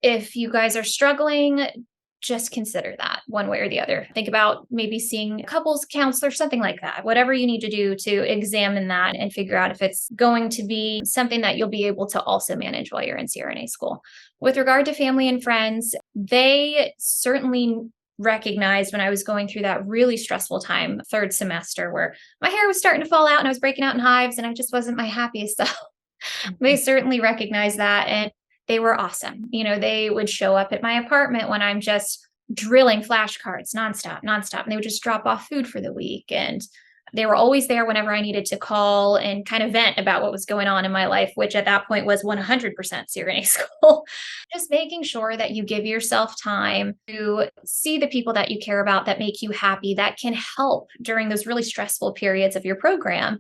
if you guys are struggling, just consider that one way or the other. Think about maybe seeing a couples counselor, something like that, whatever you need to do to examine that and figure out if it's going to be something that you'll be able to also manage while you're in CRNA school. With regard to family and friends, they certainly recognized when I was going through that really stressful time, third semester, where my hair was starting to fall out and I was breaking out in hives and I just wasn't my happiest self. They certainly recognized that. And they were awesome. They would show up at my apartment when I'm just drilling flashcards nonstop, nonstop. And they would just drop off food for the week. And they were always there whenever I needed to call and kind of vent about what was going on in my life, which at that point was 100% CRNA school. Just making sure that you give yourself time to see the people that you care about that make you happy, that can help during those really stressful periods of your program.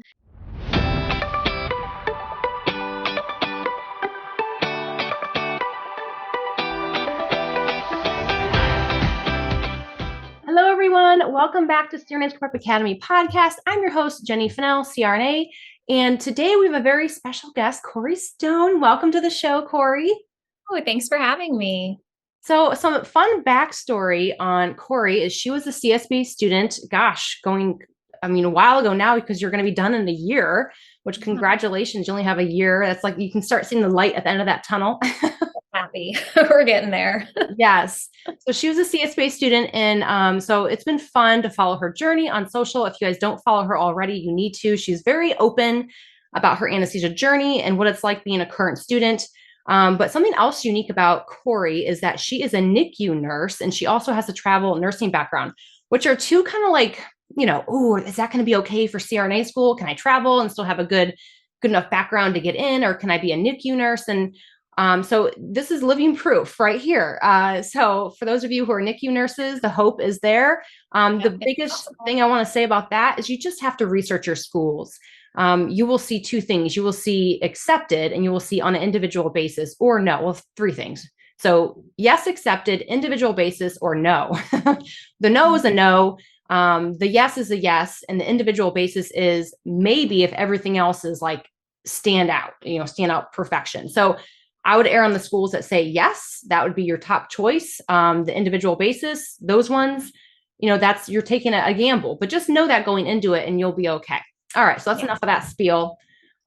Hello, everyone. Welcome back to CRNA's Prep Academy podcast. I'm your host, Jenny Fennell, CRNA. And today we have a very special guest, Cori Stone. Welcome to the show, Cori. Oh, thanks for having me. So some fun backstory on Cori is she was a CSB student, a while ago now, because you're going to be done in a year, which congratulations, you only have a year. That's like, you can start seeing the light at the end of that tunnel. Happy. We're getting there. Yes. So she was a CSB student. And so it's been fun to follow her journey on social. If you guys don't follow her already, you need to. She's very open about her anesthesia journey and what it's like being a current student. But something else unique about Cori is that she is a NICU nurse and she also has a travel nursing background, which are two kind of like, is that going to be okay for CRNA school? Can I travel and still have a good enough background to get in, or can I be a NICU nurse? And so this is living proof right here. So for those of you who are NICU nurses, the hope is there. The biggest thing I want to say about that is you just have to research your schools. You will see two things. You will see accepted and you will see on an individual basis, or no. Well, three things. So yes, accepted, individual basis, or no. The no is a no. The yes is a yes. And the individual basis is maybe if everything else is like stand out perfection. So I would err on the schools that say yes, that would be your top choice. The individual basis, those ones, you're taking a gamble, but just know that going into it and you'll be okay. All right. So that's enough of that spiel.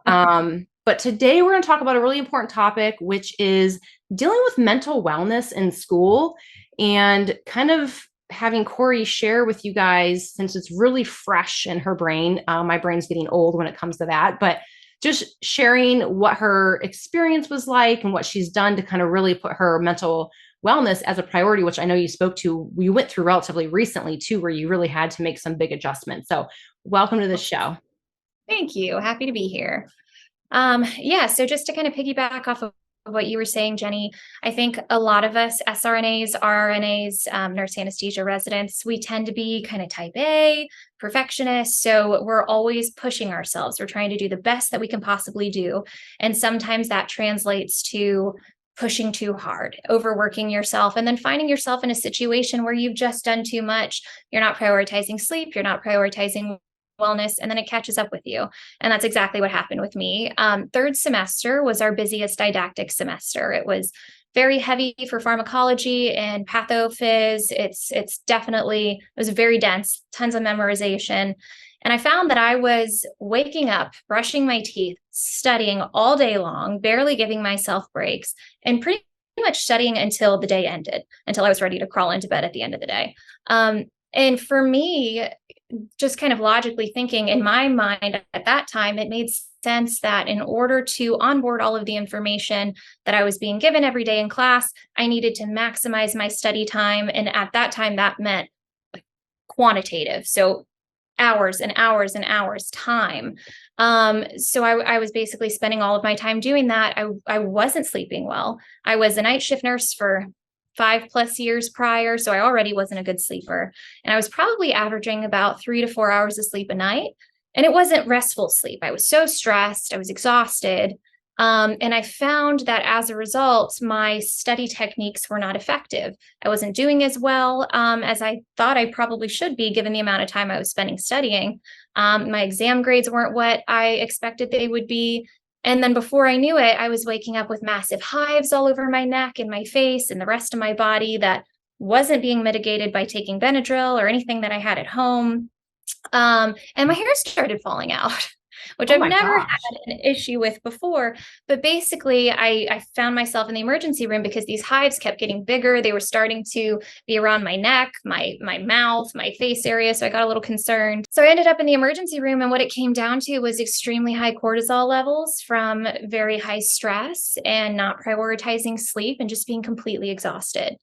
But today we're going to talk about a really important topic, which is dealing with mental wellness in school, and kind of having Cori share with you guys, since it's really fresh in her brain. My brain's getting old when it comes to that, but just sharing what her experience was like and what she's done to kind of really put her mental wellness as a priority, which I know you went through relatively recently too, where you really had to make some big adjustments. So welcome to the show. Thank you. Happy to be here. So just to kind of piggyback off of what you were saying, Jenny, I think a lot of us SRNAs, RNAs, nurse anesthesia residents, we tend to be kind of type A, perfectionists. So we're always pushing ourselves. We're trying to do the best that we can possibly do. And sometimes that translates to pushing too hard, overworking yourself, and then finding yourself in a situation where you've just done too much. You're not prioritizing sleep. You're not prioritizing wellness, and then it catches up with you. And that's exactly what happened with me. Third semester was our busiest didactic semester. It was very heavy for pharmacology and pathophys. It was very dense, tons of memorization. And I found that I was waking up, brushing my teeth, studying all day long, barely giving myself breaks, and pretty much studying until the day ended, until I was ready to crawl into bed at the end of the day. And for me, just kind of logically thinking in my mind at that time, it made sense that in order to onboard all of the information that I was being given every day in class, I needed to maximize my study time. And at that time, that meant quantitative. So hours and hours and hours time. So I was basically spending all of my time doing that. I wasn't sleeping well. I was a night shift nurse for 5+ years prior. So I already wasn't a good sleeper. And I was probably averaging about 3 to 4 hours of sleep a night. And it wasn't restful sleep. I was so stressed. I was exhausted. And I found that as a result, my study techniques were not effective. I wasn't doing as well as I thought I probably should be, given the amount of time I was spending studying. My exam grades weren't what I expected they would be. And then before I knew it, I was waking up with massive hives all over my neck and my face and the rest of my body that wasn't being mitigated by taking Benadryl or anything that I had at home. And my hair started falling out, which Oh I've my never had gosh. an issue with before. But basically, I found myself in the emergency room because these hives kept getting bigger. They were starting to be around my neck, my mouth, my face area. So I got a little concerned. So I ended up in the emergency room. And what it came down to was extremely high cortisol levels from very high stress and not prioritizing sleep and just being completely exhausted.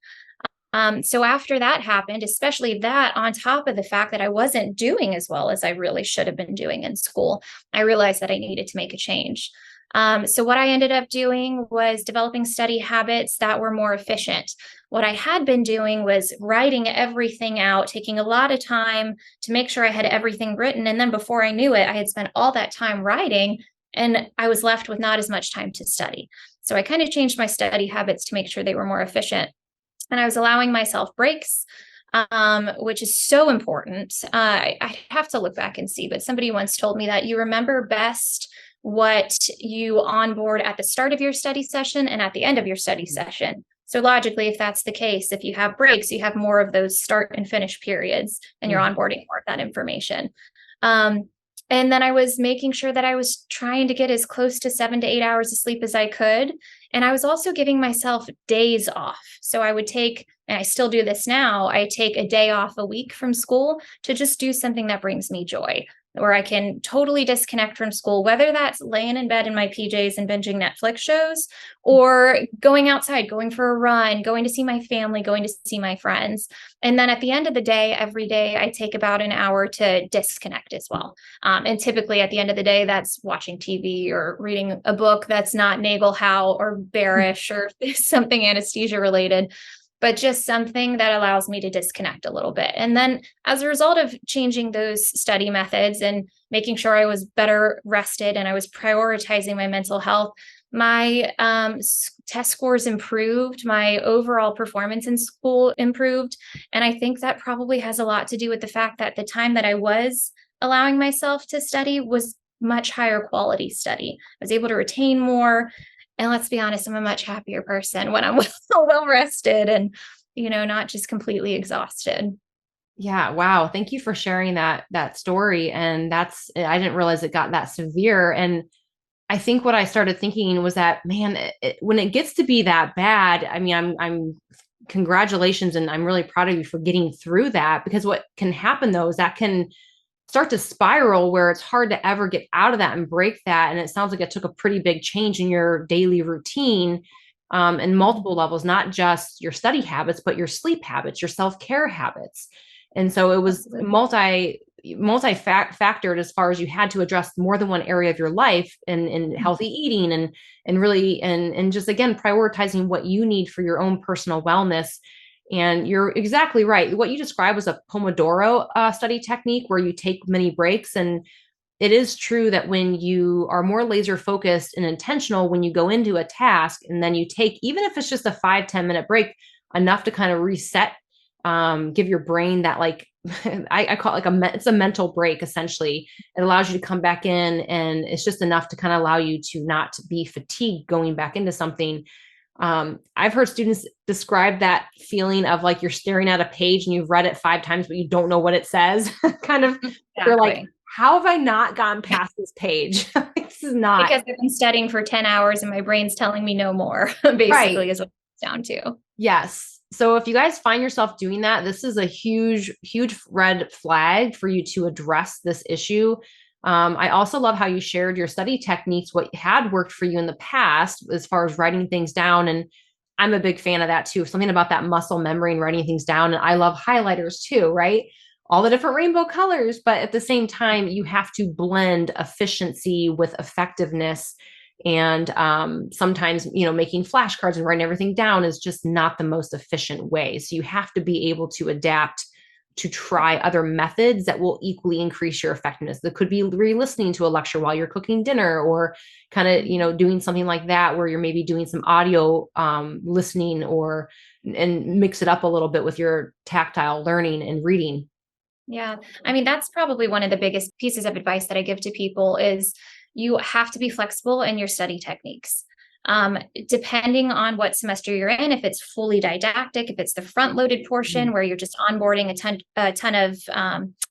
So after that happened, especially that on top of the fact that I wasn't doing as well as I really should have been doing in school, I realized that I needed to make a change. So what I ended up doing was developing study habits that were more efficient. What I had been doing was writing everything out, taking a lot of time to make sure I had everything written. And then before I knew it, I had spent all that time writing and I was left with not as much time to study. So I kind of changed my study habits to make sure they were more efficient. And I was allowing myself breaks, which is so important. I have to look back and see, but somebody once told me that you remember best what you onboard at the start of your study session and at the end of your study session. So logically, if that's the case, if you have breaks, you have more of those start and finish periods, and you're onboarding more of that information. And then I was making sure that I was trying to get as close to 7 to 8 hours of sleep as I could. And I was also giving myself days off. So I would take, and I still do this now, I take a day off a week from school to just do something that brings me joy, where I can totally disconnect from school, whether that's laying in bed in my PJs and binging Netflix shows, or going outside, going for a run, going to see my family, going to see my friends. And then at the end of the day, every day, I take about an hour to disconnect as well. And typically at the end of the day, that's watching TV or reading a book that's not Nagel Howe or bearish or something anesthesia related, but just something that allows me to disconnect a little bit. And then as a result of changing those study methods and making sure I was better rested and I was prioritizing my mental health, my test scores improved, my overall performance in school improved. And I think that probably has a lot to do with the fact that the time that I was allowing myself to study was much higher quality study. I was able to retain more. And let's be honest, I'm a much happier person when I'm well rested and, not just completely exhausted. Yeah. Wow. Thank you for sharing that story. And I didn't realize it got that severe. And I think what I started thinking was that, man, when it gets to be that bad, I mean, I'm congratulations. And I'm really proud of you for getting through that, because what can happen though is that can start to spiral where it's hard to ever get out of that and break that. And it sounds like it took a pretty big change in your daily routine, in multiple levels, not just your study habits, but your sleep habits, your self-care habits. And so it was multi-factored as far as you had to address more than one area of your life, and healthy eating and really and just again prioritizing what you need for your own personal wellness. And you're exactly right. What you described was a Pomodoro study technique where you take many breaks. And it is true that when you are more laser focused and intentional, when you go into a task and then you take, even if it's just a 5-10 minute break, enough to kind of reset, give your brain that like, I call it like it's a mental break. Essentially, it allows you to come back in, and it's just enough to kind of allow you to not be fatigued going back into something. I've heard students describe that feeling of like you're staring at a page and you've read it 5 times, but you don't know what it says. Kind of, You're like, how have I not gone past this page? This is not. Because I've been studying for 10 hours and my brain's telling me no more, basically, right, is what it's down to. Yes. So if you guys find yourself doing that, this is a huge, huge red flag for you to address this issue. I also love how you shared your study techniques, what had worked for you in the past, as far as writing things down. And I'm a big fan of that too. Something about that muscle memory and writing things down. And I love highlighters too, right? All the different rainbow colors, but at the same time, you have to blend efficiency with effectiveness. And sometimes, making flashcards and writing everything down is just not the most efficient way. So you have to be able to adapt to try other methods that will equally increase your effectiveness. That could be re-listening to a lecture while you're cooking dinner, or kind of, doing something like that, where you're maybe doing some audio listening, and mix it up a little bit with your tactile learning and reading. Yeah. I mean, that's probably one of the biggest pieces of advice that I give to people is you have to be flexible in your study techniques. Depending on what semester you're in, if it's fully didactic, if it's the front loaded portion where you're just onboarding a ton of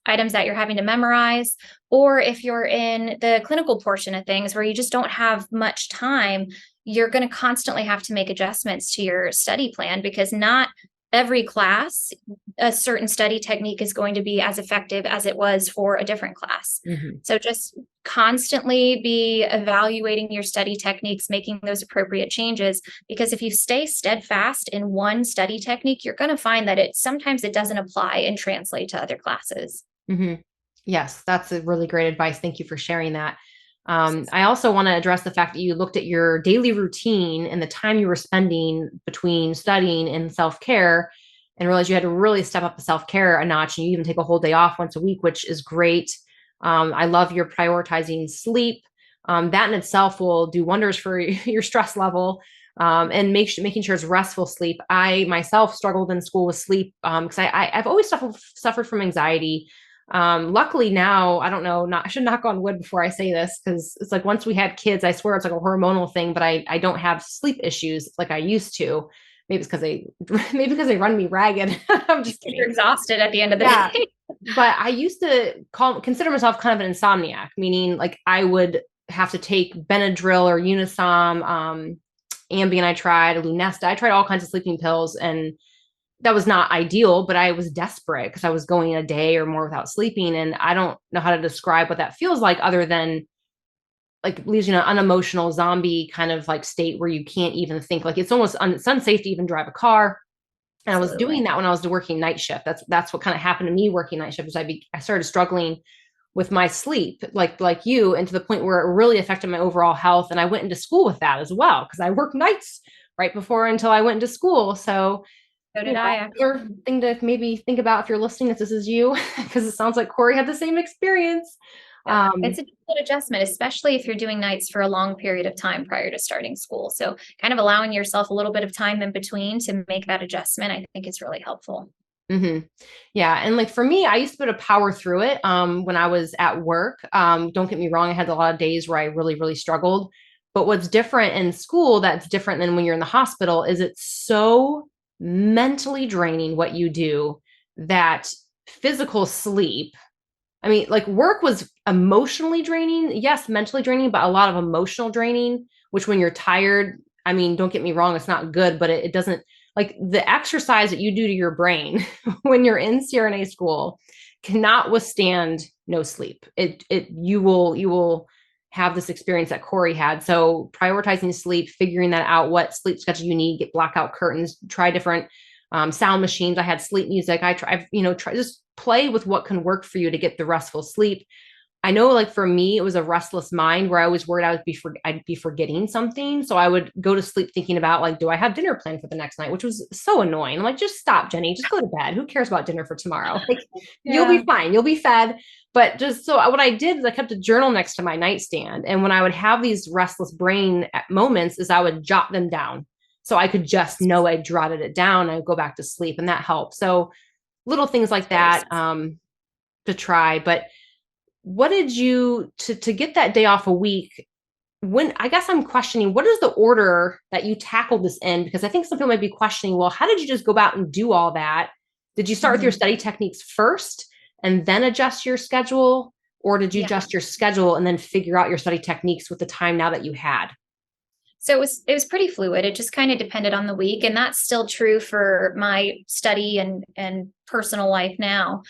items that you're having to memorize, or if you're in the clinical portion of things where you just don't have much time, you're going to constantly have to make adjustments to your study plan, because not every class, a certain study technique is going to be as effective as it was for a different class. So just constantly be evaluating your study techniques, making those appropriate changes, because if you stay steadfast in one study technique, you're going to find that sometimes it doesn't apply and translate to other classes. Yes, that's a really great advice. Thank you for sharing that. I also want to address the fact that you looked at your daily routine and the time you were spending between studying and self-care, and realized you had to really step up the self-care a notch, and you even take a whole day off once a week, which is great. I love your prioritizing sleep. That in itself will do wonders for your stress level, and making sure it's restful sleep. I myself struggled in school with sleep because I've always suffered from anxiety. Luckily now, I don't know, I should knock on wood before I say this, because it's like once we had kids, I swear it's like a hormonal thing, but I don't have sleep issues like I used to. Maybe it's because they run me ragged. I'm just kidding. You're exhausted at the end of the day. But I used to consider myself kind of an insomniac, meaning like I would have to take Benadryl or Unisom, Ambien. I tried Lunesta. I tried all kinds of sleeping pills, and that was not ideal, but I was desperate because I was going a day or more without sleeping. And I don't know how to describe what that feels like, other than like leaves you in an unemotional zombie kind of like state where you can't even think. Like it's almost it's unsafe to even drive a car. And Absolutely. I was doing that when I was working night shift. That's what kind of happened to me working night shift, is I started struggling with my sleep, like you, and to the point where it really affected my overall health. And I went into school with that as well, because I worked nights right before until I went into school. So did I. Another thing to maybe think about if you're listening, if this is you, because it sounds like Cori had the same experience. It's a good adjustment, especially if you're doing nights for a long period of time prior to starting school. So kind of allowing yourself a little bit of time in between to make that adjustment, I think is really helpful. Yeah. And like for me, I used to be able to power through it when I was at work. Don't get me wrong, I had a lot of days where I really, really struggled. But what's different in school that's different than when you're in the hospital is it's so mentally draining what you do, that physical sleep, I mean, like work was emotionally draining. Yes, mentally draining, but a lot of emotional draining, which when you're tired, I mean, don't get me wrong, it's not good, but it doesn't, like the exercise that you do to your brain when you're in CRNA school cannot withstand no sleep. You will have this experience that Cori had. So prioritizing sleep, figuring that out, what sleep schedule you need, get blackout curtains, try different sound machines. I had sleep music. I've try just play with what can work for you to get the restful sleep. I know, like for me, it was a restless mind where I was worried I'd be forgetting something. So I would go to sleep thinking about like, do I have dinner planned for the next night? Which was so annoying. I'm like, just stop, Jenny. Just go to bed. Who cares about dinner for tomorrow? Like, You'll be fine. You'll be fed. But just so what I did is I kept a journal next to my nightstand. And when I would have these restless brain moments, is I would jot them down. So I could just know I jotted it down. And I would go back to sleep, and that helped. So little things like that to try. But what did you to get that day off a week? When I guess I'm questioning, what is the order that you tackled this in? Because I think some people might be questioning, well, how did you just go about and do all that? Did you start with your study techniques first and then adjust your schedule? Or did you adjust your schedule and then figure out your study techniques with the time now that you had? So it was pretty fluid. It just kind of depended on the week. And that's still true for my study and personal life now.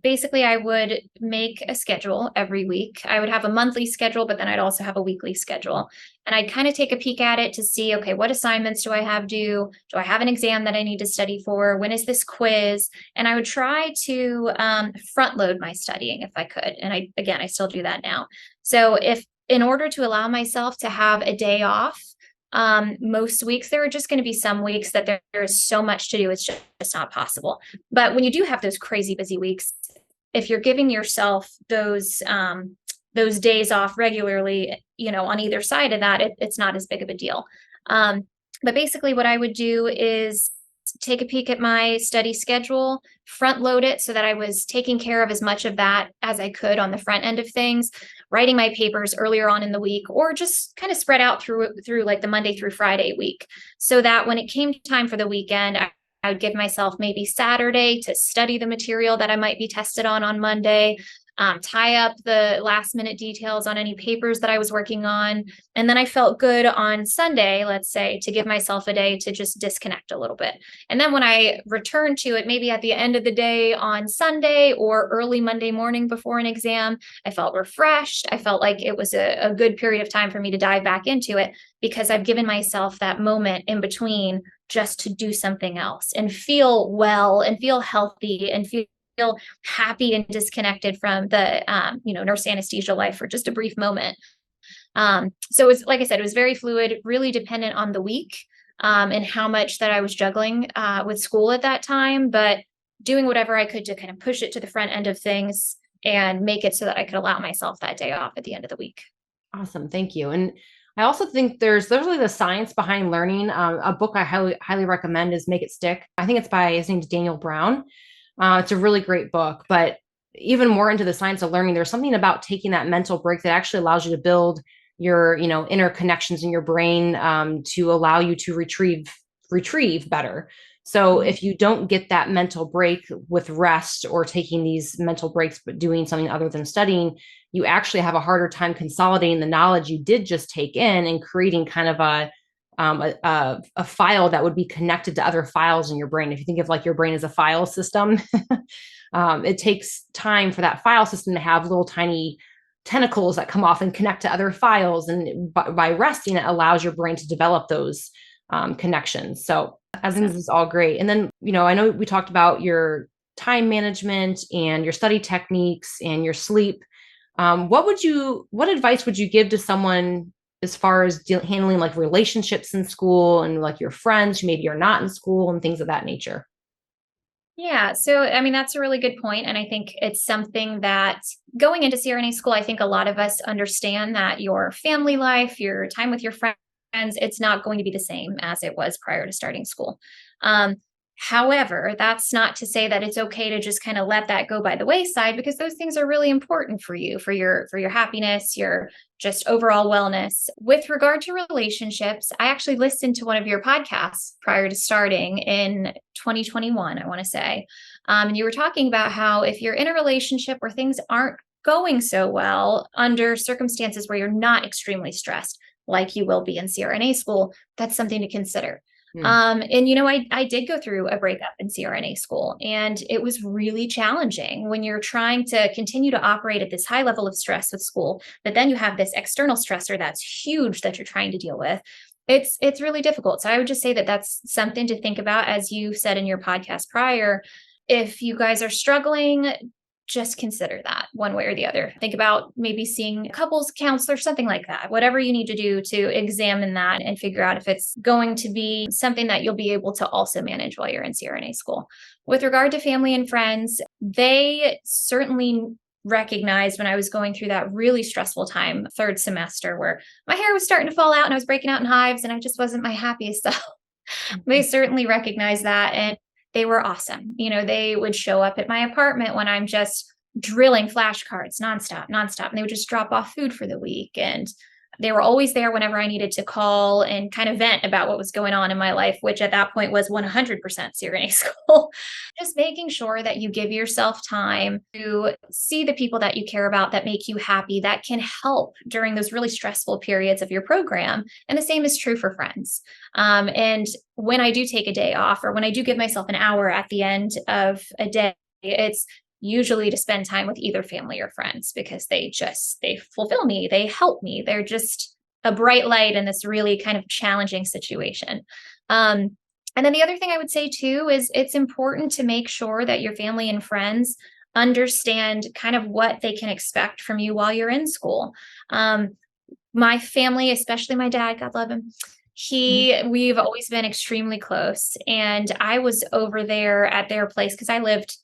Basically, I would make a schedule every week. I would have a monthly schedule, but then I'd also have a weekly schedule. And I'd kind of take a peek at it to see, okay, what assignments do I have due? Do I have an exam that I need to study for? When is this quiz? And I would try to front load my studying if I could. And I still do that now. So in order to allow myself to have a day off, most weeks, there are just going to be some weeks that there is so much to do, it's just not possible. But when you do have those crazy busy weeks, if you're giving yourself those days off regularly, on either side of that, it's not as big of a deal. But basically what I would do is take a peek at my study schedule, front load it so that I was taking care of as much of that as I could on the front end of things, writing my papers earlier on in the week, or just kind of spread out through like the Monday through Friday week, so that when it came time for the weekend, I would give myself maybe Saturday to study the material that I might be tested on Monday, tie up the last minute details on any papers that I was working on. And then I felt good on Sunday, let's say, to give myself a day to just disconnect a little bit. And then when I returned to it, maybe at the end of the day on Sunday or early Monday morning before an exam, I felt refreshed. I felt like it was a good period of time for me to dive back into it, because I've given myself that moment in between just to do something else and feel well and feel healthy and feel happy and disconnected from the nurse anesthesia life for just a brief moment. So it was, like I said, it was very fluid, really dependent on the week, and how much that I was juggling with school at that time, but doing whatever I could to kind of push it to the front end of things and make it so that I could allow myself that day off at the end of the week. Awesome. Thank you. And I also think there's really the science behind learning. A book I highly recommend is Make It Stick. I think it's by, his name's Daniel Brown. It's a really great book, but even more into the science of learning, there's something about taking that mental break that actually allows you to build your, inner connections in your brain, to allow you to retrieve better. So if you don't get that mental break with rest or taking these mental breaks, but doing something other than studying, you actually have a harder time consolidating the knowledge you did just take in and creating kind of a file that would be connected to other files in your brain. If you think of like your brain as a file system, it takes time for that file system to have little tiny tentacles that come off and connect to other files. And by resting, it allows your brain to develop those connections. So I think this is all great. And then, I know we talked about your time management and your study techniques and your sleep. What advice would you give to someone as far as handling like relationships in school and like your friends who maybe are not in school and things of that nature? Yeah. So, I mean, that's a really good point. And I think it's something that going into CRNA school, I think a lot of us understand that your family life, your time with your friends, it's not going to be the same as it was prior to starting school. Um, However, that's not to say that it's okay to just kind of let that go by the wayside, because those things are really important for you, for your happiness, your just overall wellness. With regard to relationships, I actually listened to one of your podcasts prior to starting in 2021, I want to say. And you were talking about how if you're in a relationship where things aren't going so well under circumstances where you're not extremely stressed, like you will be in CRNA school, that's something to consider. And I did go through a breakup in CRNA school, and it was really challenging when you're trying to continue to operate at this high level of stress with school, but then you have this external stressor that's huge that you're trying to deal with. It's really difficult. So I would just say that that's something to think about, as you said in your podcast prior. If you guys are struggling, just consider that one way or the other. Think about maybe seeing a couples counselor, something like that, whatever you need to do to examine that and figure out if it's going to be something that you'll be able to also manage while you're in CRNA school. With regard to family and friends, they certainly recognized when I was going through that really stressful time, third semester, where my hair was starting to fall out and I was breaking out in hives and I just wasn't my happiest self. They certainly recognized that. And they were awesome. They would show up at my apartment when I'm just drilling flashcards nonstop. And they would just drop off food for the week. And they were always there whenever I needed to call and kind of vent about what was going on in my life, which at that point was 100% CRNA school. Just making sure that you give yourself time to see the people that you care about, that make you happy, that can help during those really stressful periods of your program. And the same is true for friends. And when I do take a day off, or when I do give myself an hour at the end of a day, it's usually to spend time with either family or friends, because they fulfill me, they help me, they're just a bright light in this really kind of challenging situation. And then the other thing I would say too is it's important to make sure that your family and friends understand kind of what they can expect from you while you're in school. My family, especially my dad, God love him, we've always been extremely close. And I was over there at their place because I lived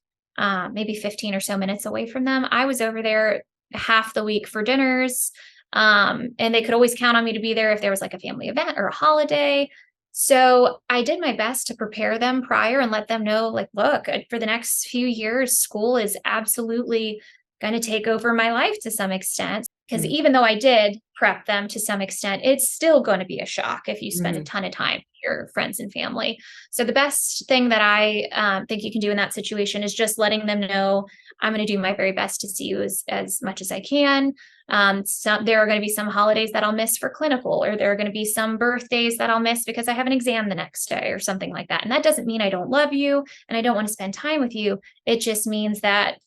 maybe 15 or so minutes away from them. I was over there half the week for dinners. And they could always count on me to be there if there was like a family event or a holiday. So I did my best to prepare them prior and let them know, like, look, for the next few years, school is absolutely going to take over my life to some extent. Because Mhm. even though I did prep them to some extent, it's still going to be a shock if you spend a Mhm. ton of time with your friends and family. So the best thing that I think you can do in that situation is just letting them know I'm going to do my very best to see you as much as I can. There are going to be some holidays that I'll miss for clinical, or there are going to be some birthdays that I'll miss because I have an exam the next day or something like that. And that doesn't mean I don't love you and I don't want to spend time with you. It just means that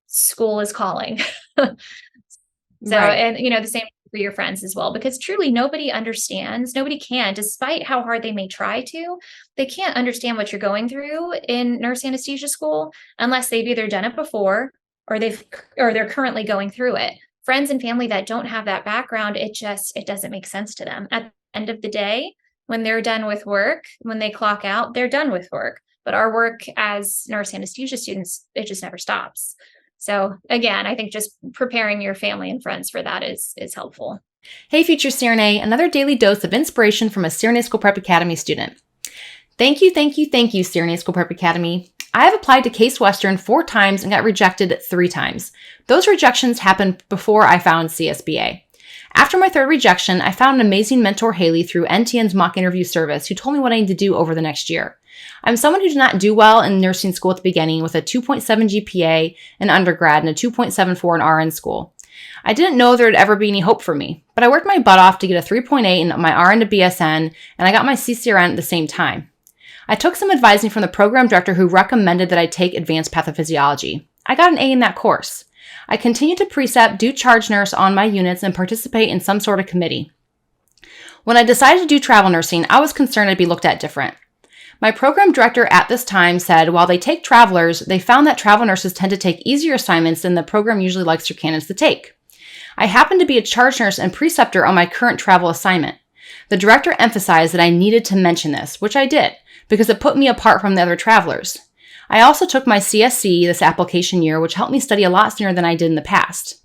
school is calling. So, Right. and the same for your friends as well, because truly nobody understands, nobody can, despite how hard they may try to, they can't understand what you're going through in nurse anesthesia school unless they've either done it before or they're currently going through it. Friends and family that don't have that background, it doesn't make sense to them. At the end of the day, when they're done with work, when they clock out, they're done with work. But our work as nurse anesthesia students, it just never stops. So again, I think just preparing your family and friends for that is helpful. Hey, future CRNA, another daily dose of inspiration from a CRNA School Prep Academy student. Thank you, thank you, thank you, CRNA School Prep Academy. I have applied to Case Western 4 times and got rejected 3 times. Those rejections happened before I found CSBA. After my 3rd rejection, I found an amazing mentor, Haley, through NTN's mock interview service, who told me what I need to do over the next year. I'm someone who did not do well in nursing school at the beginning with a 2.7 GPA in undergrad and a 2.74 in RN school. I didn't know there would ever be any hope for me, but I worked my butt off to get a 3.8 in my RN to BSN, and I got my CCRN at the same time. I took some advising from the program director who recommended that I take advanced pathophysiology. I got an A in that course. I continued to precept, do charge nurse on my units, and participate in some sort of committee. When I decided to do travel nursing, I was concerned I'd be looked at different. My program director at this time said while they take travelers, they found that travel nurses tend to take easier assignments than the program usually likes their candidates to take. I happened to be a charge nurse and preceptor on my current travel assignment. The director emphasized that I needed to mention this, which I did, because it put me apart from the other travelers. I also took my CSC this application year, which helped me study a lot sooner than I did in the past.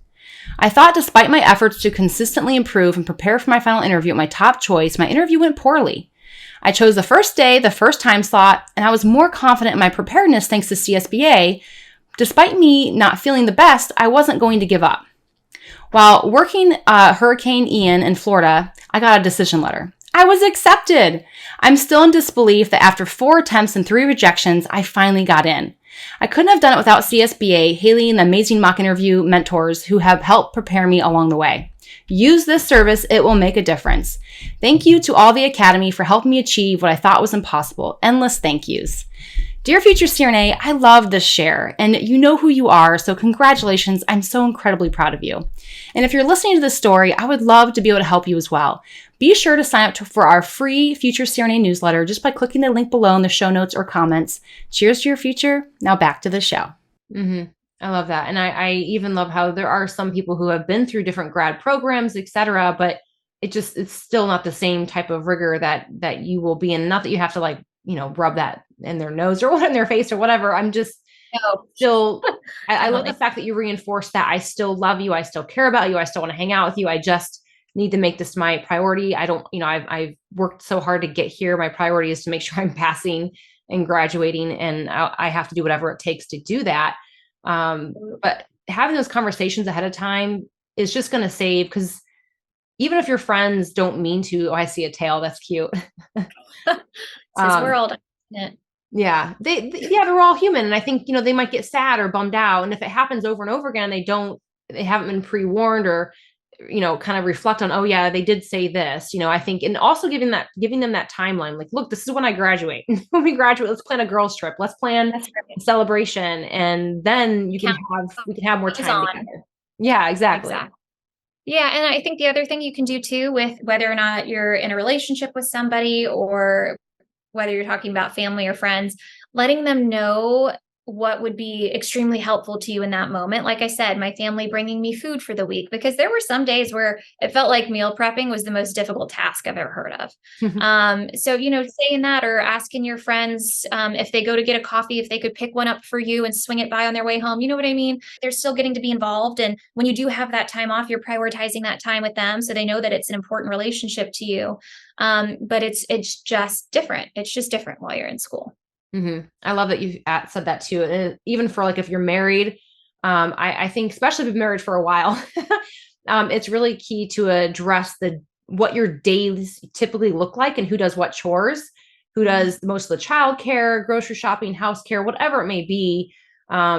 I thought despite my efforts to consistently improve and prepare for my final interview at my top choice, my interview went poorly. I chose the first day, the first time slot, and I was more confident in my preparedness thanks to CSBA. Despite me not feeling the best, I wasn't going to give up. While working Hurricane Ian in Florida, I got a decision letter. I was accepted. I'm still in disbelief that after 4 attempts and 3 rejections, I finally got in. I couldn't have done it without CSBA, Haley, and the amazing mock interview mentors who have helped prepare me along the way. Use this service, it will make a difference. Thank you to all the Academy for helping me achieve what I thought was impossible. Endless thank yous. Dear future CRNA, I love this share, and you know who you are, so congratulations. I'm so incredibly proud of you. And if you're listening to this story, I would love to be able to help you as well. Be sure to sign up for our free Future CRNA newsletter just by clicking the link below in the show notes or comments. Cheers to your future. Now back to the show. I love that. And I even love how there are some people who have been through different grad programs, etc., but it's still not the same type of rigor that you will be in. Not that you have to rub that in their nose or what in their face or whatever. I'm just still, I love the fact that you reinforce that I still love you. I still care about you. I still want to hang out with you. I just need to make this my priority. I don't, I've worked so hard to get here. My priority is to make sure I'm passing and graduating, and I have to do whatever it takes to do that. But having those conversations ahead of time is just going to save, because even if your friends don't mean to, oh, I see a tail. That's cute. It's his world. Yeah, they're all human. And I think, they might get sad or bummed out. And if it happens over and over again, they haven't been pre-warned or, kind of reflect on, oh yeah, they did say this, I think, and also giving them that timeline, like, look, this is when I graduate. When we graduate, let's plan a girls trip. Let's plan a celebration. And then we can have more time together. Yeah, exactly. Yeah. And I think the other thing you can do too, with whether or not you're in a relationship with somebody or whether you're talking about family or friends, letting them know what would be extremely helpful to you in that moment. Like I said, my family bringing me food for the week, because there were some days where it felt like meal prepping was the most difficult task I've ever heard of. So, saying that, or asking your friends if they go to get a coffee, if they could pick one up for you and swing it by on their way home. You know what I mean? They're still getting to be involved. And when you do have that time off, you're prioritizing that time with them. So they know that it's an important relationship to you. But it's just different. It's just different while you're in school. I love that you said that too. And even for like, if you're married, I think, especially if you've been married for a while, it's really key to address what your days typically look like and who does what chores, who does most of the child care, grocery shopping, house care, whatever it may be,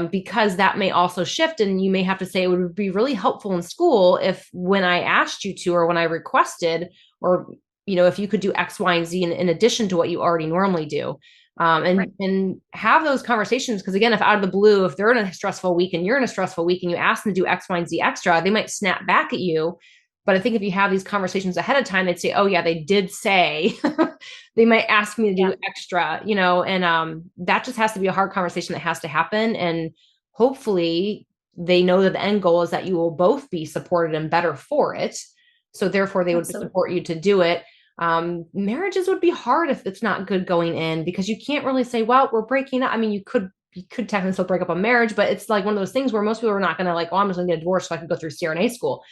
because that may also shift. And you may have to say, it would be really helpful in school if when I asked you to, or when I requested, or, if you could do X, Y, and Z in addition to what you already normally do. And have those conversations. Because again, if out of the blue, if they're in a stressful week and you're in a stressful week and you ask them to do X, Y, and Z extra, they might snap back at you. But I think if you have these conversations ahead of time, they'd say, oh yeah, they did say, they might ask me to do extra, and that just has to be a hard conversation that has to happen. And hopefully they know that the end goal is that you will both be supported and better for it. So therefore they would support you to do it. Marriages would be hard if it's not good going in, because you can't really say, well, we're breaking up. I mean, you could technically still break up a marriage, but it's like one of those things where most people are not going to like, oh, I'm just going to get a divorce so I can go through CRNA school.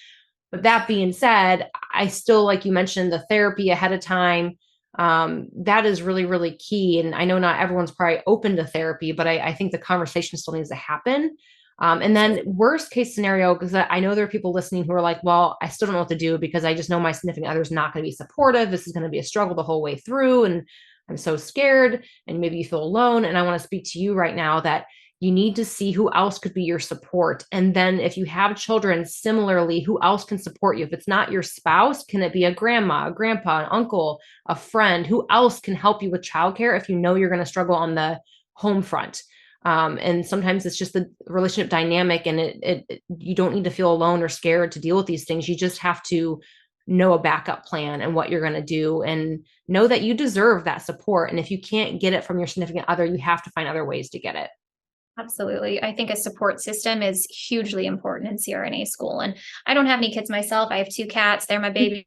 But that being said, I still, like you mentioned, the therapy ahead of time, that is really, really key. And I know not everyone's probably open to therapy, but I think the conversation still needs to happen. And then worst case scenario, because I know there are people listening who are like, well, I still don't know what to do because I just know my significant other is not going to be supportive. This is going to be a struggle the whole way through. And I'm so scared. And maybe you feel alone. And I want to speak to you right now that you need to see who else could be your support. And then if you have children, similarly, who else can support you? If it's not your spouse, can it be a grandma, a grandpa, an uncle, a friend? Who else can help you with childcare if you know you're going to struggle on the home front? And sometimes it's just the relationship dynamic, and you don't need to feel alone or scared to deal with these things. You just have to know a backup plan and what you're going to do, and know that you deserve that support. And if you can't get it from your significant other, you have to find other ways to get it. Absolutely. I think a support system is hugely important in CRNA school. And I don't have any kids myself. I have 2 cats. They're my babies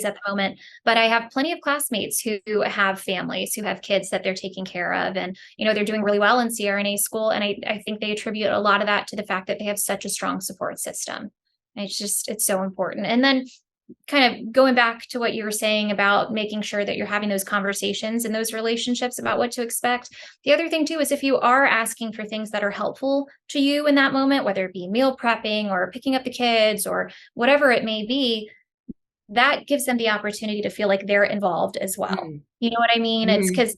at the moment, but I have plenty of classmates who have families, who have kids that they're taking care of. And, they're doing really well in CRNA school. And I think they attribute a lot of that to the fact that they have such a strong support system. And it's so important. And then kind of going back to what you were saying about making sure that you're having those conversations and those relationships about what to expect. The other thing too is if you are asking for things that are helpful to you in that moment, whether it be meal prepping or picking up the kids or whatever it may be, that gives them the opportunity to feel like they're involved as well. You know what I mean? It's because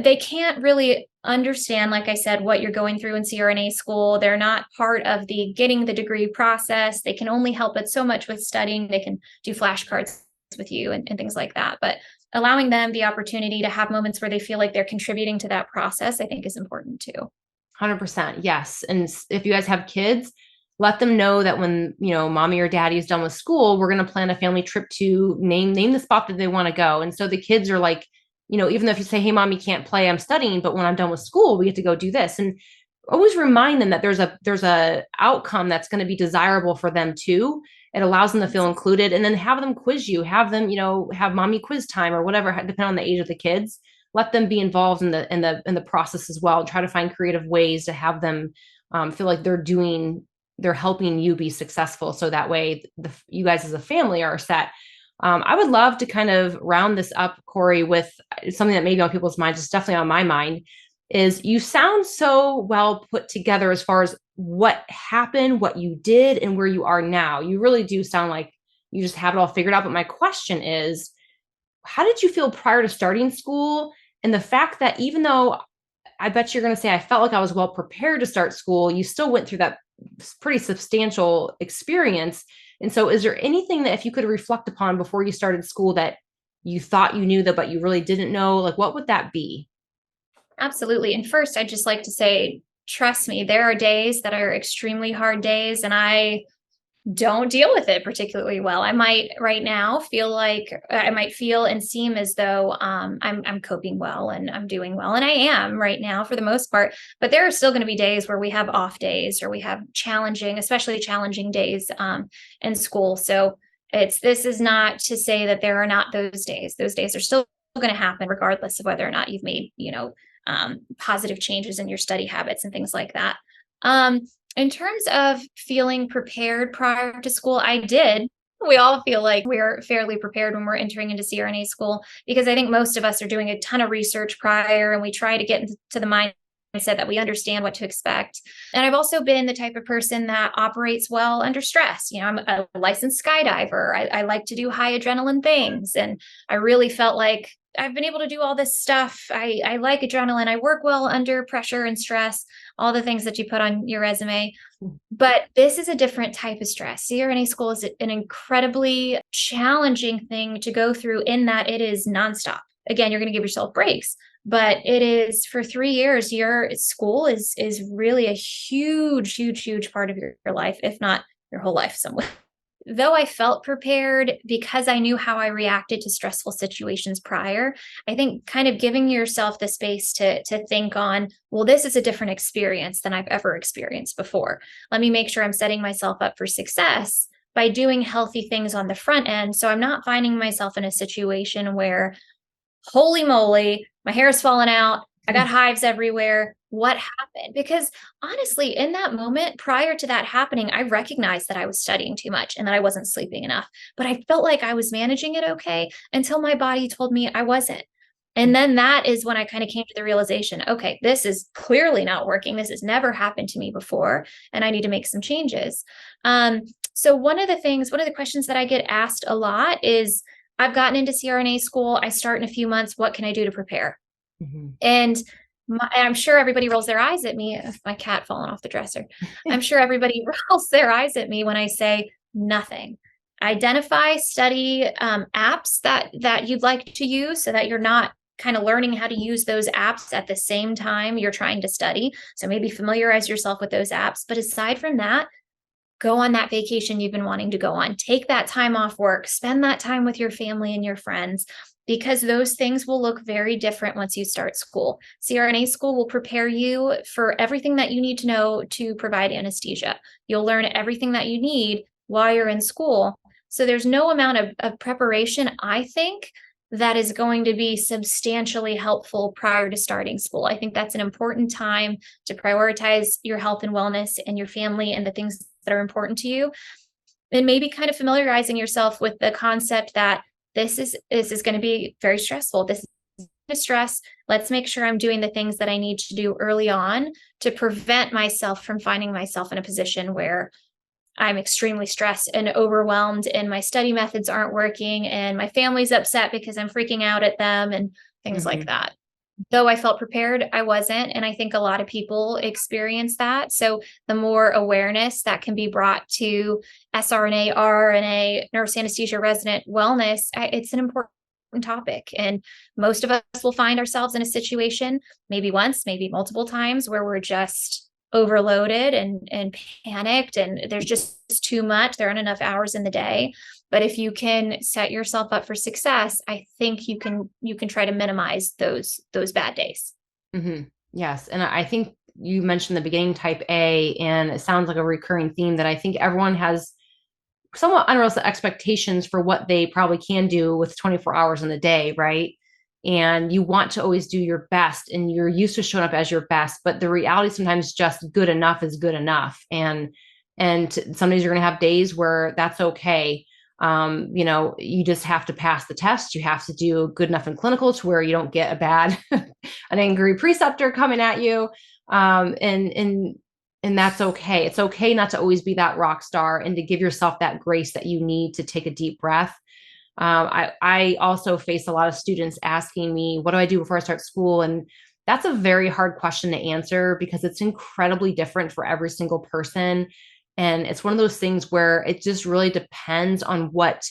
they can't really understand, like I said, what you're going through in CRNA school. They're not part of the getting the degree process. They can only help it so much with studying. They can do flashcards with you and things like that. But allowing them the opportunity to have moments where they feel like they're contributing to that process, I think is important too. 100%. Yes. And if you guys have kids, let them know that when, mommy or daddy is done with school, we're going to plan a family trip to name the spot that they want to go. And so the kids are like, even though if you say, hey, mom, you can't play, I'm studying, but when I'm done with school, we get to go do this. And always remind them that there's a outcome that's going to be desirable for them too. It allows them to feel included, and then have them quiz you, have them, have mommy quiz time or whatever, depending on the age of the kids. Let them be involved in the process as well. Try to find creative ways to have them feel like they're helping you be successful. So that way you guys as a family are set. I would love to kind of round this up, Cori, with something that may be on people's minds, it's definitely on my mind, is you sound so well put together as far as what happened, what you did, and where you are now. You really do sound like you just have it all figured out. But my question is, how did you feel prior to starting school? And the fact that even though I bet you're going to say, I felt like I was well prepared to start school, you still went through that pretty substantial experience. And so is there anything that if you could reflect upon before you started school that you thought you knew that, but you really didn't know, like what would that be? Absolutely. And first, I'd just like to say, trust me, there are days that are extremely hard days. And I don't deal with it particularly well. I might right now feel like I might feel and seem as though I'm coping well and I'm doing well, and I am right now for the most part. But there are still going to be days where we have off days or we have challenging, especially challenging days in school. So this is not to say that there are not those days. Those days are still going to happen regardless of whether or not you've made positive changes in your study habits and things like that. Um, in terms of feeling prepared prior to school, I did. We all feel like we're fairly prepared when we're entering into CRNA school because I think most of us are doing a ton of research prior and we try to get into the mindset that we understand what to expect. And I've also been the type of person that operates well under stress. I'm a licensed skydiver. I like to do high adrenaline things. And I really felt like I've been able to do all this stuff. I like adrenaline. I work well under pressure and stress, all the things that you put on your resume. But this is a different type of stress. CRNA school is an incredibly challenging thing to go through in that it is nonstop. Again, you're going to give yourself breaks, but it is for 3 years, your school is really a huge, huge, huge part of your life, if not your whole life somewhere. Though I felt prepared because I knew how I reacted to stressful situations prior, I think kind of giving yourself the space to think on, well, this is a different experience than I've ever experienced before. Let me make sure I'm setting myself up for success by doing healthy things on the front end. So I'm not finding myself in a situation where, holy moly, my hair is falling out. I got hives everywhere. What happened? Because honestly, in that moment prior to that happening, I recognized that I was studying too much and that I wasn't sleeping enough. But I felt like I was managing it okay until my body told me I wasn't. And then that is when I kind of came to the realization, okay, this is clearly not working. This has never happened to me before, and I need to make some changes. So one of the questions that I get asked a lot is, I've gotten into CRNA school. I start in a few months. What can I do to prepare? Mm-hmm. And I'm sure everybody rolls their eyes at me. My cat falling off the dresser. I'm sure everybody rolls their eyes at me when I say nothing. Identify study apps that you'd like to use so that you're not kind of learning how to use those apps at the same time you're trying to study. So maybe familiarize yourself with those apps. But aside from that, go on that vacation you've been wanting to go on. Take that time off work, spend that time with your family and your friends, because those things will look very different once you start school. CRNA school will prepare you for everything that you need to know to provide anesthesia. You'll learn everything that you need while you're in school. So there's no amount of preparation, I think, that is going to be substantially helpful prior to starting school. I think that's an important time to prioritize your health and wellness and your family and the things that are important to you. And maybe kind of familiarizing yourself with the concept that this is going to be very stressful. This is stress. Let's make sure I'm doing the things that I need to do early on to prevent myself from finding myself in a position where I'm extremely stressed and overwhelmed and my study methods aren't working and my family's upset because I'm freaking out at them and things like that. Though I felt prepared, I wasn't. And I think a lot of people experience that. So the more awareness that can be brought to SRNA, RNA, nurse anesthesia resident wellness, it's an important topic. And most of us will find ourselves in a situation, maybe once, maybe multiple times, where we're just overloaded and panicked and there's just too much. There aren't enough hours in the day. But if you can set yourself up for success, I think you can try to minimize those bad days. Mm-hmm. Yes. And I think you mentioned the beginning type A, and it sounds like a recurring theme that I think everyone has somewhat unrealistic expectations for what they probably can do with 24 hours in the day, right? And you want to always do your best and you're used to showing up as your best, but the reality sometimes just good enough is good enough. And some days you're going to have days where that's okay. You just have to pass the test. You have to do good enough in clinical to where you don't get an angry preceptor coming at you. And that's okay. It's okay not to always be that rock star and to give yourself that grace that you need to take a deep breath. I also face a lot of students asking me, what do I do before I start school? And that's a very hard question to answer because it's incredibly different for every single person. And it's one of those things where it just really depends on what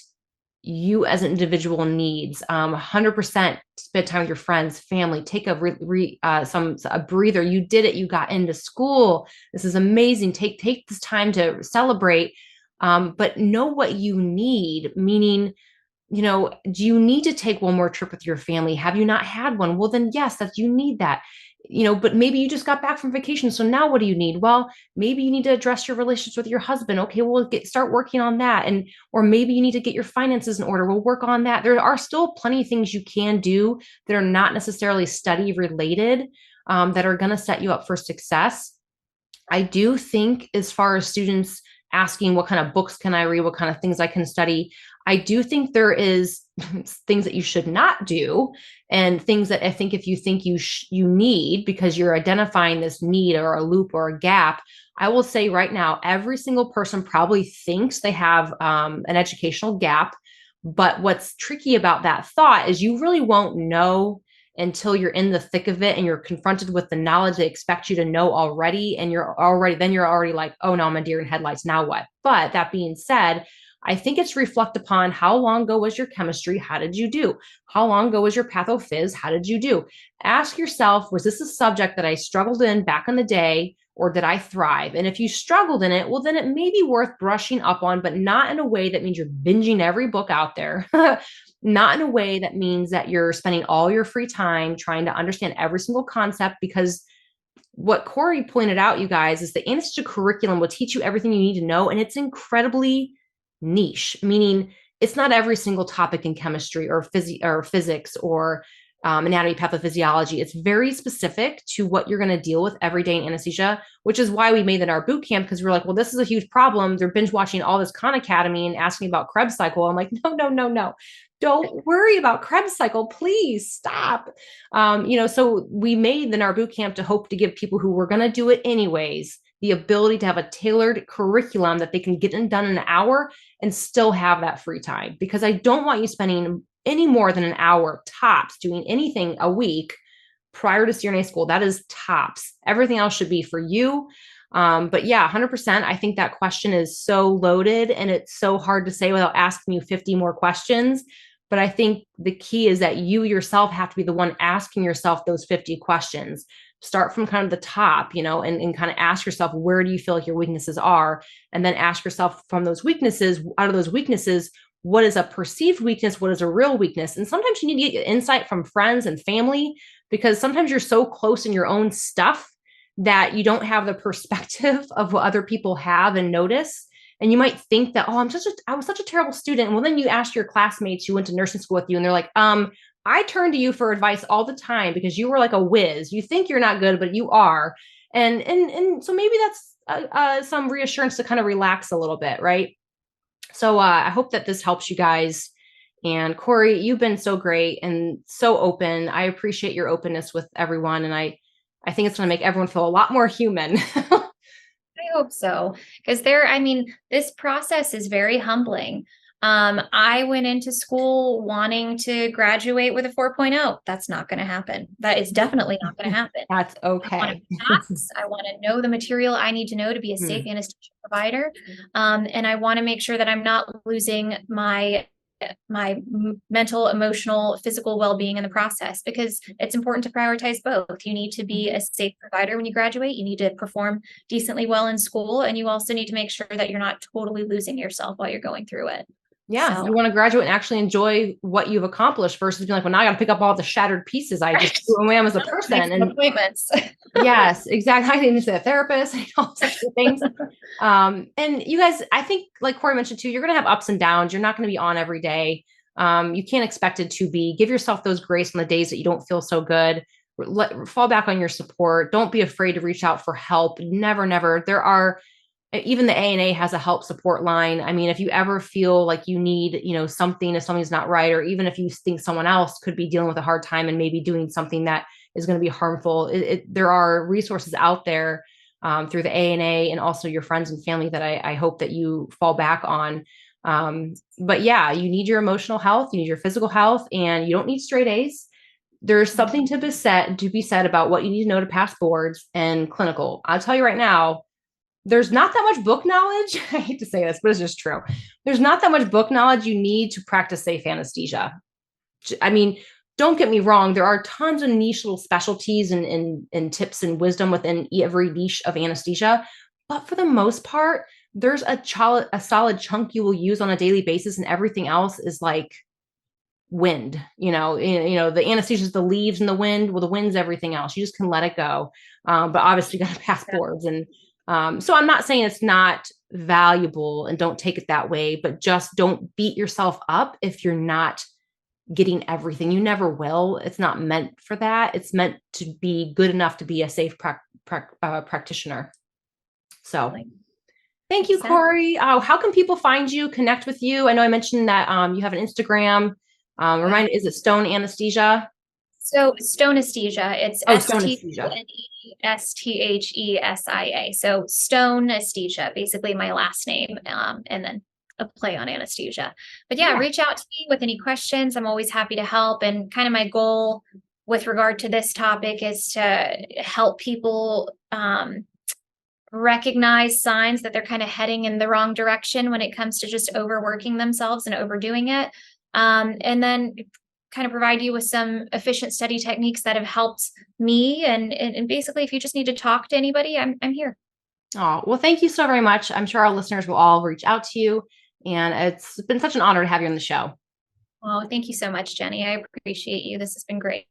you as an individual needs. 100% spend time with your friends, family, take a breather. You did it. You got into school. This is amazing. Take this time to celebrate. but know what you need, meaning, do you need to take one more trip with your family? Have you not had one? Well, then yes, you need that. But maybe you just got back from vacation. So now what do you need? Well, maybe you need to address your relationships with your husband. Okay, we'll start working on that. Or maybe you need to get your finances in order. We'll work on that. There are still plenty of things you can do that are not necessarily study related, that are going to set you up for success. I do think, as far as students asking what kind of books can I read, what kind of things I can study, I do think there is things that you should not do, and things that I think if you think you need because you're identifying this need or a loop or a gap. I will say right now, every single person probably thinks they have an educational gap, but what's tricky about that thought is you really won't know until you're in the thick of it and you're confronted with the knowledge they expect you to know already. And you're already like, oh no, I'm a deer in headlights. Now what? But that being said, I think it's reflect upon how long ago was your chemistry? How did you do? How long ago was your pathophys? How did you do? Ask yourself, was this a subject that I struggled in back in the day, or did I thrive? And if you struggled in it, well, then it may be worth brushing up on, but not in a way that means you're binging every book out there. Not in a way that means that you're spending all your free time trying to understand every single concept, because what Cori pointed out, you guys, is the anesthesia curriculum will teach you everything you need to know. And it's incredibly niche, meaning it's not every single topic in chemistry or physics or anatomy, pathophysiology. It's very specific to what you're going to deal with every day in anesthesia, which is why we made it our boot camp, because we're like, well, this is a huge problem. They're binge watching all this Khan Academy and asking about Krebs cycle. I'm like, no, no, no, no. Don't worry about Krebs cycle. Please stop. So we made the NAR boot camp to hope to give people who were going to do it anyways the ability to have a tailored curriculum that they can get done in an hour and still have that free time. Because I don't want you spending any more than an hour tops doing anything a week prior to CRNA school. That is tops. Everything else should be for you. But yeah, 100%. I think that question is so loaded and it's so hard to say without asking you 50 more questions. But I think the key is that you yourself have to be the one asking yourself those 50 questions. Start from kind of the top, and kind of ask yourself, where do you feel like your weaknesses are? And then ask yourself from those weaknesses, out of those weaknesses, what is a perceived weakness? What is a real weakness? And sometimes you need to get insight from friends and family, because sometimes you're so close in your own stuff that you don't have the perspective of what other people have and notice. And you might think that, oh, I was such a terrible student. Well, then you ask your classmates who went to nursing school with you and they're like, I turn to you for advice all the time because you were like a whiz. You think you're not good, but you are. And so maybe that's some reassurance to kind of relax a little bit, right? So I hope that this helps you guys. And Cori, you've been so great and so open. I appreciate your openness with everyone. And I think it's going to make everyone feel a lot more human. I hope so. Because this process is very humbling. I went into school wanting to graduate with a 4.0. That's not going to happen. That is definitely not going to happen. That's okay. I want to pass. I want to know the material I need to know to be a safe anesthesia provider. And I want to make sure that I'm not losing my mental, emotional, physical well-being in the process, because it's important to prioritize both. You need to be a safe provider when you graduate. You need to perform decently well in school. And you also need to make sure that you're not totally losing yourself while you're going through it. Yeah. So you want to graduate and actually enjoy what you've accolished versus being like, well, now I got to pick up all the shattered pieces I just who I am as a person. And appointments. Yes, exactly. I need to see a therapist and all sorts of things. And you guys, I think like Cori mentioned too, you're going to have ups and downs. You're not going to be on every day. You can't expect it to be. Give yourself those grace on the days that you don't feel so good. Fall back on your support. Don't be afraid to reach out for help. Never. There are, even the ANA has a help support line. I mean, if you ever feel like you need, something, if something's not right, or even if you think someone else could be dealing with a hard time and maybe doing something that is going to be harmful, there are resources out there through the ANA and also your friends and family that I hope that you fall back on. But yeah, you need your emotional health, you need your physical health, and you don't need straight A's. There's something to be said about what you need to know to pass boards and clinical. I'll tell you right now, there's not that much book knowledge. I hate to say this, but it's just true. There's not that much book knowledge you need to practice safe anesthesia. I mean, don't get me wrong. There are tons of niche little specialties and tips and wisdom within every niche of anesthesia. But for the most part, there's a solid chunk you will use on a daily basis, and everything else is like wind. The anesthesia is the leaves and the wind. Well, the wind's everything else. You just can let it go. But obviously you got to pass boards. And so I'm not saying it's not valuable and don't take it that way, but just don't beat yourself up if you're not getting everything. You never will. It's not meant for that. It's meant to be good enough to be a safe practitioner. So thank you, Cori. How can people find you, connect with you? I know I mentioned that you have an Instagram. Is it Stone Anesthesia? So Stone Anesthesia. It's Stone Anesthesia. STONESTHESIA. So Stone Anesthesia, basically my last name, and then a play on anesthesia. But yeah, reach out to me with any questions. I'm always happy to help. And kind of my goal with regard to this topic is to help people recognize signs that they're kind of heading in the wrong direction when it comes to just overworking themselves and overdoing it. And then kind of provide you with some efficient study techniques that have helped me. And basically, if you just need to talk to anybody, I'm here. Oh, well, thank you so very much. I'm sure our listeners will all reach out to you. And it's been such an honor to have you on the show. Oh, thank you so much, Jenny. I appreciate you. This has been great.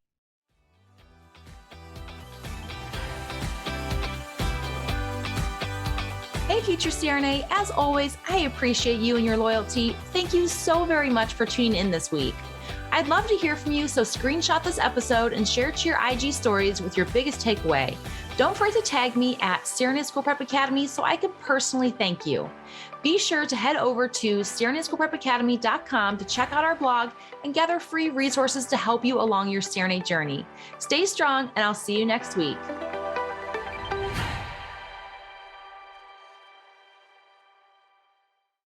Hey, future CRNA, as always, I appreciate you and your loyalty. Thank you so very much for tuning in this week. I'd love to hear from you, so screenshot this episode and share it to your IG stories with your biggest takeaway. Don't forget to tag me at CRNA School Prep Academy so I can personally thank you. Be sure to head over to CRNASchoolPrepAcademy.com to check out our blog and gather free resources to help you along your CRNA journey. Stay strong, and I'll see you next week.